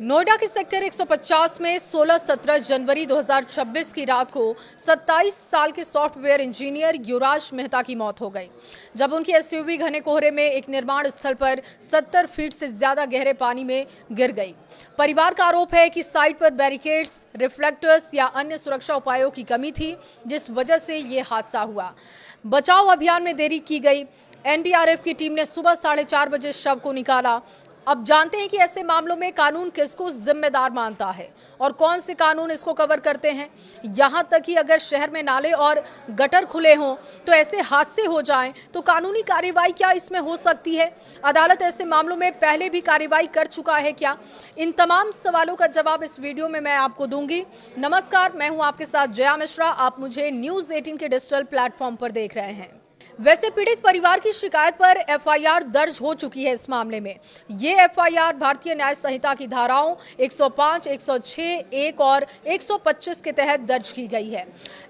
नोएडा के सेक्टर 150 में 16-17 जनवरी 2026 की रात को 27 साल के सॉफ्टवेयर इंजीनियर युवराज मेहता की मौत हो गई जब उनकी एसयूवी घने कोहरे में एक निर्माण स्थल पर 70 फीट से ज्यादा गहरे पानी में गिर गई। परिवार का आरोप है कि साइट पर बैरिकेड्स, रिफ्लेक्टर्स या अन्य सुरक्षा उपायों की कमी थी, जिस वजह से ये हादसा हुआ। बचाव अभियान में देरी की गई। एनडीआरएफ की टीम ने सुबह 4:30 बजे शव को निकाला। अब जानते हैं कि ऐसे मामलों में कानून किसको जिम्मेदार मानता है और कौन से कानून इसको कवर करते हैं। यहां तक कि अगर शहर में नाले और गटर खुले हों तो ऐसे हादसे हो जाएं तो कानूनी कार्रवाई क्या इसमें हो सकती है। अदालत ऐसे मामलों में पहले भी कार्रवाई कर चुका है क्या? इन तमाम सवालों का जवाब इस वीडियो में मैं आपको दूंगी। नमस्कार, मैं हूं आपके साथ जया मिश्रा। आप मुझे न्यूज़ 18 के डिजिटल प्लेटफॉर्म पर देख रहे हैं। वैसे पीड़ित परिवार की शिकायत पर एफआईआर दर्ज हो चुकी है। इस मामले में ये एफआईआर भारतीय न्याय संहिता की धाराओं 105, 106, 1 और 125 के तहत दर्ज की गई है।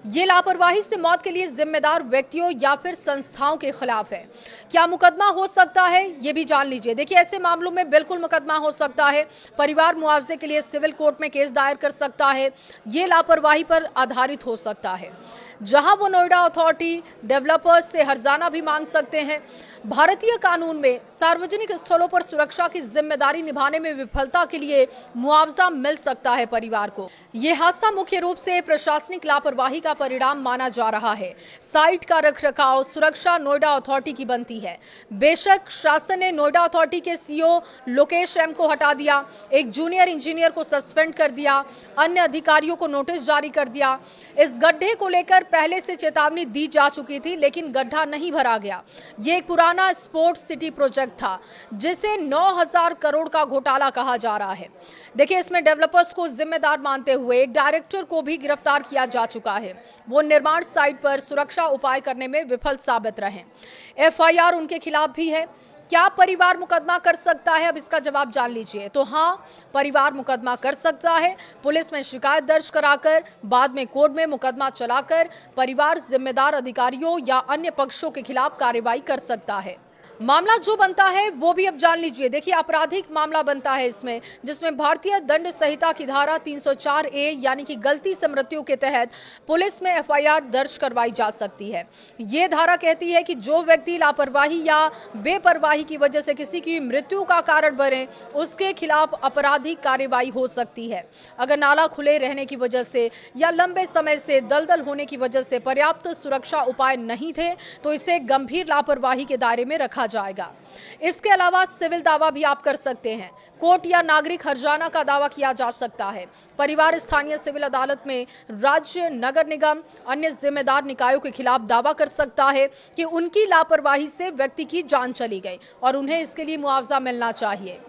ये लापरवाही से मौत के लिए जिम्मेदार व्यक्तियों या फिर संस्थाओं के खिलाफ है। क्या मुकदमा हो सकता है, ये भी जान लीजिए। देखिए, ऐसे मामलों में बिल्कुल मुकदमा हो सकता है। परिवार मुआवजे के लिए सिविल कोर्ट में केस दायर कर सकता है। ये लापरवाही पर आधारित हो सकता है, जहां वो नोएडा अथॉरिटी डेवलपर्स से हर्जाना भी मांग सकते हैं। भारतीय कानून में सार्वजनिक स्थलों पर सुरक्षा की जिम्मेदारी निभाने में विफलता के लिए मुआवजा मिल सकता है परिवार को। ये हादसा मुख्य रूप से प्रशासनिक लापरवाही का परिणाम माना जा रहा है। साइट का रखरखाव, सुरक्षा नोएडा अथॉरिटी की बनती है। बेशक शासन ने नोएडा अथॉरिटी के सीईओ लोकेश एम को हटा दिया, एक जूनियर इंजीनियर को सस्पेंड कर दिया, अन्य अधिकारियों को नोटिस जारी कर दिया। इस गड्ढे को लेकर पहले से चेतावनी दी जा चुकी थी, लेकिन गड्ढा नहीं भरा गया। ये एक पुराना स्पोर्ट्स सिटी प्रोजेक्ट था जिसे 9,000 करोड़ का घोटाला कहा जा रहा है। देखिए, इसमें डेवलपर्स को जिम्मेदार मानते हुए एक डायरेक्टर को भी गिरफ्तार किया जा चुका है। वो निर्माण साइट पर सुरक्षा उपाय करने में विफल साबित रहे। एफआईआर उनके खिलाफ भी है। क्या परिवार मुकदमा कर सकता है? अब इसका जवाब जान लीजिए। तो हाँ, परिवार मुकदमा कर सकता है। पुलिस में शिकायत दर्ज कराकर बाद में कोर्ट में मुकदमा चलाकर परिवार जिम्मेदार अधिकारियों या अन्य पक्षों के खिलाफ कार्रवाई कर सकता है। मामला जो बनता है वो भी अब जान लीजिए। देखिए, आपराधिक मामला बनता है इसमें, जिसमें भारतीय दंड संहिता की धारा 304A यानी कि गलती से मृत्यु के तहत पुलिस में एफआईआर दर्ज करवाई जा सकती है। ये धारा कहती है कि जो व्यक्ति लापरवाही या बेपरवाही की वजह से किसी की मृत्यु का कारण बने, उसके खिलाफ आपराधिक कार्रवाई हो सकती है। अगर नाला खुले रहने की वजह से या लंबे समय से दलदल होने की वजह से पर्याप्त सुरक्षा उपाय नहीं थे तो इसे गंभीर लापरवाही के दायरे में रखा जाएगा। इसके अलावा सिविल दावा भी आप कर सकते हैं। कोर्ट या नागरिक हर्जाना का दावा किया जा सकता है। परिवार स्थानीय सिविल अदालत में राज्य, नगर निगम, अन्य जिम्मेदार निकायों के खिलाफ दावा कर सकता है कि उनकी लापरवाही से व्यक्ति की जान चली गई और उन्हें इसके लिए मुआवजा मिलना चाहिए।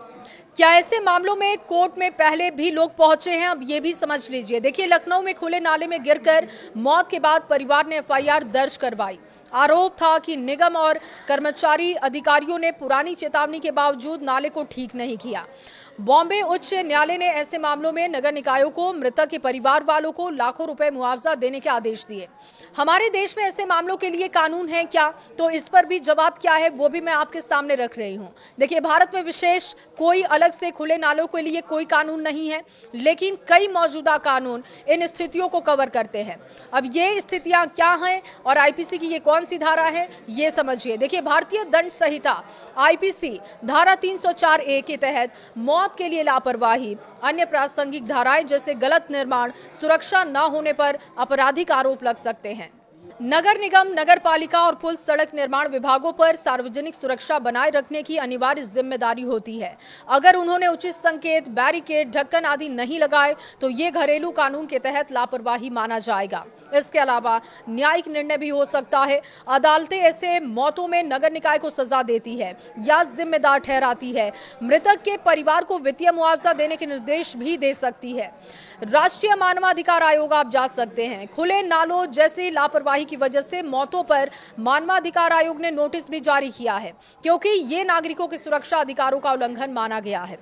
क्या ऐसे मामलों में कोर्ट में पहले भी लोग पहुंचे हैं? अब ये भी समझ लीजिए। देखिए, लखनऊ में खुले नाले में गिरकर मौत के बाद परिवार ने एफआईआर दर्ज करवाई। आरोप था कि निगम और कर्मचारी अधिकारियों ने पुरानी चेतावनी के बावजूद नाले को ठीक नहीं किया। बॉम्बे उच्च न्यायालय ने ऐसे मामलों में नगर निकायों को मृतक के परिवार वालों को लाखों रुपए मुआवजा देने के आदेश दिए। हमारे देश में ऐसे मामलों के लिए कानून है क्या? तो इस पर भी जवाब क्या है वो भी मैं आपके सामने रख रही हूँ। देखिए, भारत में विशेष कोई अलग से खुले नालों के लिए कोई कानून नहीं है, लेकिन कई मौजूदा कानून इन स्थितियों को कवर करते हैं। अब ये स्थितियां क्या हैं और आईपीसी की ये कौन सी धारा है, ये समझिए। देखिए, भारतीय दंड संहिता आईपीसी धारा 304A के तहत मौत के लिए लापरवाही, अन्य प्रासंगिक धाराएं जैसे गलत निर्माण, सुरक्षा न होने पर आपराधिक आरोप लग सकते हैं। नगर निगम, नगर पालिका और पुल सड़क निर्माण विभागों पर सार्वजनिक सुरक्षा बनाए रखने की अनिवार्य जिम्मेदारी होती है। अगर उन्होंने उचित संकेत, बैरिकेड, ढक्कन आदि नहीं लगाए तो ये घरेलू कानून के तहत लापरवाही माना जाएगा। इसके अलावा न्यायिक निर्णय भी हो सकता है। अदालतें ऐसे मौतों में नगर निकाय को सजा देती है या जिम्मेदार ठहराती है। मृतक के परिवार को वित्तीय मुआवजा देने के निर्देश भी दे सकती है। राष्ट्रीय मानवाधिकार आयोग आप जा सकते हैं। खुले नालों जैसी लापरवाही की वजह से मौतों पर मानवाधिकार आयोग ने नोटिस भी जारी किया है, क्योंकि ये नागरिकों की सुरक्षा अधिकारों का उल्लंघन माना गया है।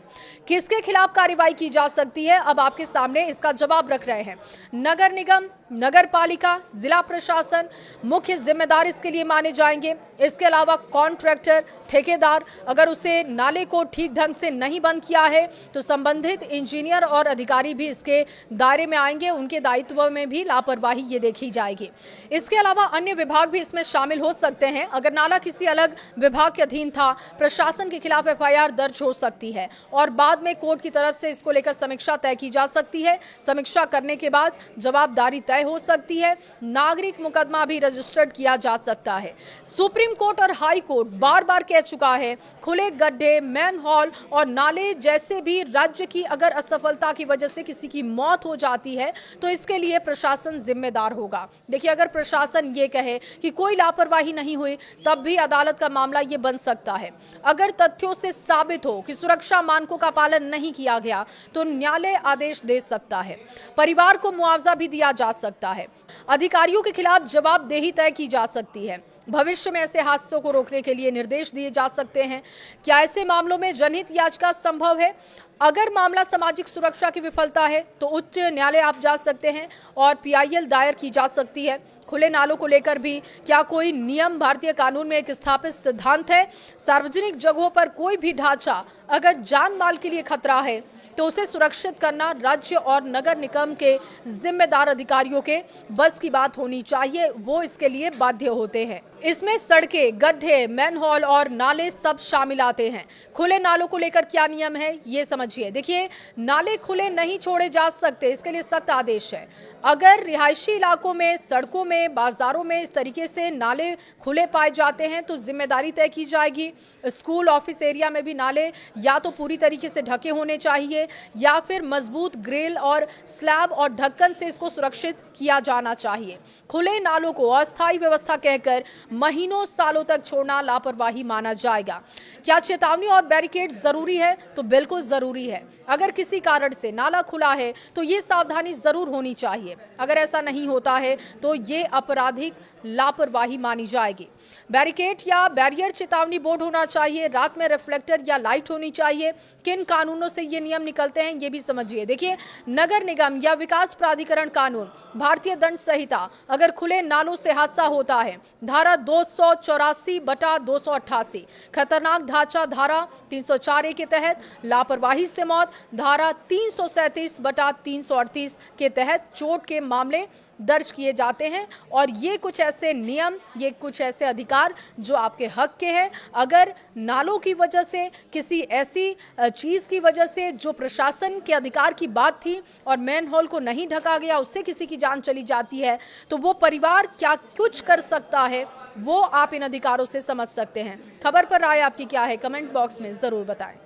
किसके खिलाफ कार्रवाई की जा सकती है? अब आपके सामने इसका जवाब रख रहे हैं। नगर निगम, नगर पालिका, जिला प्रशासन मुख्य जिम्मेदार इसके लिए माने जाएंगे। इसके अलावा कॉन्ट्रैक्टर, ठेकेदार अगर उसे नाले को ठीक ढंग से नहीं बंद किया है तो संबंधित इंजीनियर और अधिकारी भी इसके दायरे में आएंगे, उनके दायित्व में भी लापरवाही ये देखी जाएगी। इसके अलावा अन्य विभाग भी इसमें शामिल हो सकते हैं। अगर नाला किसी अलग विभाग के अधीन था, प्रशासन के खिलाफ एफआईआर दर्ज हो सकती है और बाद में कोर्ट की तरफ से इसको लेकर समीक्षा तय की जा सकती है। समीक्षा करने के बाद जवाबदारी तय हो सकती है, नागरिक मुकदमा भी रजिस्टर्ड किया जा सकता है। सुप्रीम कोर्ट और हाई कोर्ट बार बार कह चुका है, खुले गड्ढे, मैनहोल और नाले जैसे भी राज्य की अगर असफलता की वजह से किसी की मौत हो जाती है तो इसके लिए प्रशासन जिम्मेदार होगा। देखिए, अगर प्रशासन ये कहे कि कोई लापरवाही नहीं हुई, तब भी अदालत का मामला ये बन सकता है। अगर तथ्यों से साबित हो कि सुरक्षा मानकों का पालन नहीं किया गया तो न्यायालय आदेश दे सकता है। परिवार को मुआवजा भी दिया जा सकता है। अधिकारियों के खिलाफ जवाबदेही तय की जा सकती है। भविष्य में ऐसे हादसों को रोकने के लिए निर्देश दिए जा सकते हैं। क्या ऐसे मामलों में जनहित याचिका संभव है? अगर मामला सामाजिक सुरक्षा की विफलता है तो उच्च न्यायालय आप जा सकते हैं और पीआईएल दायर की जा सकती है। खुले नालों को लेकर भी क्या कोई नियम भारतीय कानून में एक स्थापित सिद्धांत है? सार्वजनिक जगहों पर कोई भी ढांचा अगर जान माल के लिए खतरा है तो उसे सुरक्षित करना राज्य और नगर निगम के जिम्मेदार अधिकारियों के बस की बात होनी चाहिए, वो इसके लिए बाध्य होते हैं। इसमें सड़कें, गड्ढे, मैनहोल और नाले सब शामिल आते हैं। खुले नालों को लेकर क्या नियम है ये समझिए। देखिए, नाले खुले नहीं छोड़े जा सकते, इसके लिए सख्त आदेश है। अगर रिहायशी इलाकों में, सड़कों में, बाजारों में इस तरीके से नाले खुले पाए जाते हैं तो जिम्मेदारी तय की जाएगी। स्कूल, ऑफिस एरिया में भी नाले या तो पूरी तरीके से ढके होने चाहिए या फिर मजबूत ग्रिल और स्लैब और ढक्कन से इसको सुरक्षित किया जाना चाहिए। खुले नालों को अस्थायी व्यवस्था कहकर महीनों सालों तक छोड़ना लापरवाही माना जाएगा। क्या चेतावनी और बैरिकेड जरूरी है? तो बिल्कुल जरूरी है। अगर किसी कारण से नाला खुला है तो ये सावधानी जरूर होनी चाहिए। अगर ऐसा नहीं होता है तो ये आपराधिक लापरवाही मानी जाएगी। बैरिकेड या बैरियर चेतावनी बोर्ड होना चाहिए। रात में रिफ्लेक्टर या लाइट होनी चाहिए। किन कानूनों से ये नियम निकलते हैं ये भी समझिए। देखिए, नगर निगम या विकास प्राधिकरण कानून, भारतीय दंड संहिता, अगर खुले नालों से हादसा होता है, धारा 284/288, खतरनाक ढांचा धारा 304A के तहत, लापरवाही से मौत धारा 337/338 के तहत चोट के मामले दर्ज किए जाते हैं। और ये कुछ ऐसे नियम, ये कुछ ऐसे अधिकार जो आपके हक के हैं। अगर नालों की वजह से, किसी ऐसी चीज की वजह से जो प्रशासन के अधिकार की बात थी और मैनहोल को नहीं ढका गया, उससे किसी की जान चली जाती है तो वो परिवार क्या कुछ कर सकता है, वो आप इन अधिकारों से समझ सकते हैं। खबर पर राय आपकी क्या है? कमेंट बॉक्स में जरूर बताएं।